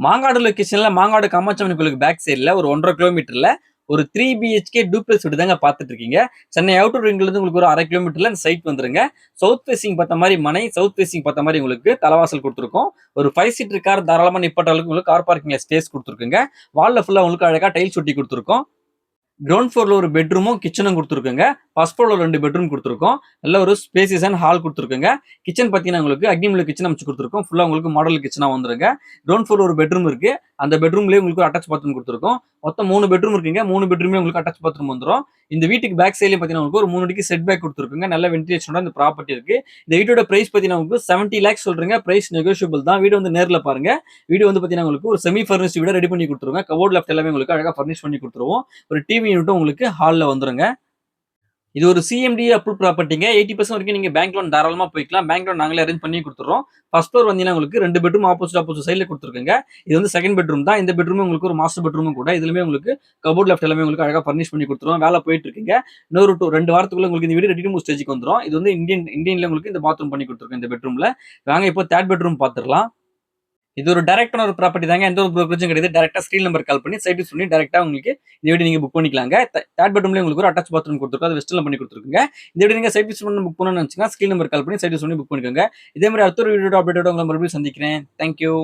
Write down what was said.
மாங்காடு லொகேஷன்ல மாங்காடு காமாட்சியம்மன் கோயிலுக்கு பேக் சைடுல ஒரு 1.5 கிலோமீட்டர்ல ஒரு 3 பிஹெச்கே டூப்ளெக்ஸ் வீடு தாங்க பார்த்துட்டு இருக்கீங்க. சென்னை அவுட்டர் ரிங்ல இருந்து உங்களுக்கு ஒரு 1/2 கிலோமீட்டர்ல இந்த சைட் வந்துருங்க. சவுத் ஃபேசிங் பார்த்த மாதிரி மனை, சவுத் ஃபேசிங் பார்த்த மாதிரி உங்களுக்கு தலைவாசல் கொடுத்துருக்கோம். ஒரு 5 சீட்டர் கார் தாராளமா நிப்பாட்ட அளவுக்கு உங்களுக்கு கார் பார்க்கிங்ல ஸ்பேஸ் கொடுத்துருக்குங்க. வால்ல ஃபுல்லா உங்களுக்கு அழகா டைல்ஸ் ஒட்டி கொடுத்துருக்கோம். கிரவுண்ட் ஃப்ளோர்ல ஒரு பெட்ரூமும் கிச்சனும் கொடுத்துருக்குங்க. ஃபர்ஸ்ட் ஃப்ளோர்ல 2 பெட்ரூம் கொடுத்துருக்கோம். நல்ல ஒரு ஸ்பேசியஸான ஹால் கொடுத்துருக்குங்க. கிச்சன் பார்த்தீங்கன்னா உங்களுக்கு அக்னிமுள்ள கிச்சன் அமைச்சு கொடுத்துருக்கோம். ஃபுல்லா உங்களுக்கு மாடல் கிச்சனா வந்துருங்க. கிரவுண்ட் ஃப்ளோர் ஒரு பெட்ரூம் இருக்கு. அந்த பெட்ரூம்லயே உங்களுக்கு ஒரு அட்டாச் பாத்ரூம் கொடுத்துருக்கோம். மொத்தம் 3 பெட்ரூம் இருக்குங்க. 3 பெட்ரூம்லயும் உங்களுக்கு அட்டாச் பாத்ரூம் வந்துரும். இந்த வீட்டுக்கு பேக் சைடுலயும் பார்த்தீங்கன்னா உங்களுக்கு ஒரு 3 அடிக்கு செட் பேக் கொடுத்துருக்குங்க. நல்ல வென்டிலேஷனோட இந்த ப்ராப்பர்ட்டி இருக்கு. இந்த வீட்டோட பிரைஸ் பார்த்தீங்கன்னா உங்களுக்கு 70 lakhs சொல்றீங்க. பிரைஸ் நெகோஷியபிள் தான். வீடு வந்து நேர்ல பாருங்க. வீடு வந்து பார்த்தீங்கன்னா உங்களுக்கு ஒரு செமி ஃபர்னிஷ்ட் வீட ரெடி பண்ணி கொடுத்துருங்க. கபோர்ட் லெஃப்ட் எல்லாமே உங்களுக்கு அழகா ஃபர்னிஷ் பண்ணி கொடுத்துருவோம். ஒரு டிவி யூனிட்டும் உங்களுக்கு ஹால்ல வந்துருங்க. இது ஒரு சிஎம்டிஏ அப்ரூவ் ப்ராப்பர்ட்டிங்க. 80% வரைக்கும் நீங்க பேங்க் லோன் தாராளமா போய்க்கலாம். பேங்க் லோன் நாங்களே அரேஞ்ச் பண்ணி குடுத்துறோம். ஃபர்ஸ்ட் ஃப்ளோர் வந்தீங்கன்னா உங்களுக்கு 2 பெட்ரூம் ஆப்போசிட் சைடுல குடுத்துருக்கங்க. இது வந்து செகண்ட் பெட்ரூம் தான். இந்த பெட்ரூம் உங்களுக்கு ஒரு மாஸ்டர் பெட்ரூமும் கூட. இதுலயுமே உங்களுக்கு கபோர்ட் லெஃப்ட் எல்லாமே உங்களுக்கு அழகா ஃபர்னிஷ் பண்ணி குடுத்துருவோம். வேலை போயிட்டு இருக்குங்க. இன்னொரு 2 வாரத்துக்குள்ள உங்களுக்கு இந்த வீடு ரெடி டு மூவ் ஸ்டேஜ்க்கு வந்துரும். இது வந்து இந்தியன்ல உங்களுக்கு இந்த பாத்ரூம் பண்ணி குடுத்துருக்கோம் இந்த பெட்ரூம்ல. வாங்க இப்போ 3 பெட்ரூம் பாத்துறலாம். இது ஒரு டைரக்டான ஒரு ப்ராப்பர்ட்டி தாங்க. எந்த ஒரு ப்ரோக்கரேஜும் கிடையாது. டைரக்டா ஸ்க்ரீன் நம்பர் கால் பண்ணி சைட் விசிட் பண்ணி டைரக்டா உங்களுக்கு இந்த வீடு நீங்க புக் பண்ணிக்கலாங்க. தேர்ட் பெட்ரூம்லயே உங்களுக்கு ஒரு அட்டாச் பாத்ரூம் கொடுத்துருக்கோம். அது வெஸ்டர்ன்ல பண்ணி கொடுத்துருக்குங்க. இந்த வீடு நீங்க சைட் விசிட் பண்ணி புக் பண்ணணும்னு நினைச்சீங்கன்னா ஸ்க்ரீன் நம்பர் கால் பண்ணி சைட் விசிட் பண்ணி புக் பண்ணிக்கோங்க. இதே மாதிரி அடுத்த ஒரு வீடியோ அப்டேட்டோட உங்களை மறுபடியும் சந்திக்கிறேன். தேங்க்யூ.